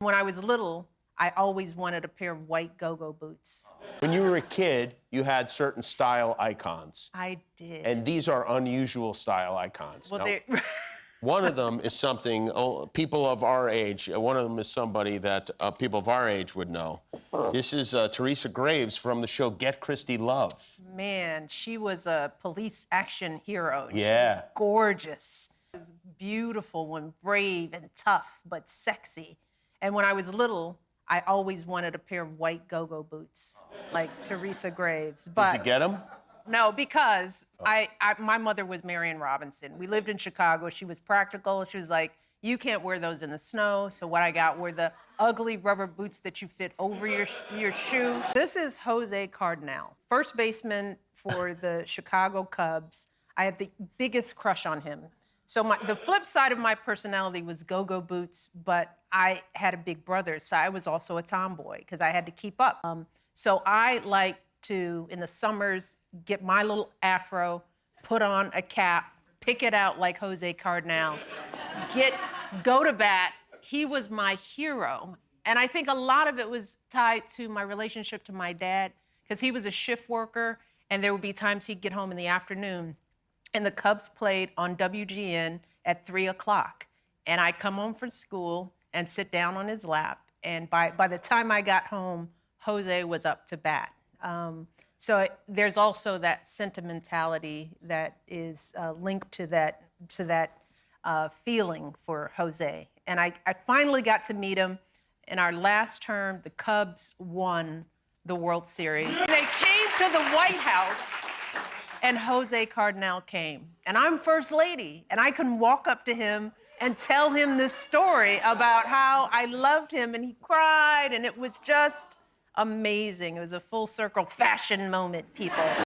When I was little, I always wanted a pair of white go-go boots. When you were a kid, you had certain style icons. I did. And these are unusual style icons. Well, Now, they one of them is something people of our age, one of them is somebody that people of our age would know. This is Teresa Graves from the show Get Christy Love. Man, she was a police action hero. Yeah. She was gorgeous. She was a beautiful one, brave and tough, but sexy. And when I was little, I always wanted a pair of white go-go boots, like Teresa Graves. But Did you get them? no, because my mother was Marion Robinson. We lived in Chicago. She was practical. She was like, you can't wear those in the snow. So what I got were the ugly rubber boots that you fit over your shoe. This is Jose Cardenal, first baseman for the Chicago Cubs. I had the biggest crush on him. So the flip side of my personality was go-go boots, but I had a big brother, so I was also a tomboy because I had to keep up. So I like to, in the summers, get my little afro, put on a cap, pick it out like Jose Cardenal, go to bat. He was my hero. And I think a lot of it was tied to my relationship to my dad, because he was a shift worker, and there would be times he'd get home in the afternoon, and the Cubs played on WGN at 3 o'clock. And I'd come home from school and sit down on his lap. And by the time I got home, Jose was up to bat. So there's also that sentimentality that is linked to that feeling for Jose. And I finally got to meet him. In our last term, the Cubs won the World Series. They came to the White House, and Jose Cardenal came. And I'm First Lady, and I can walk up to him and tell him this story about how I loved him, and he cried, and it was just amazing. It was a full circle fashion moment, people.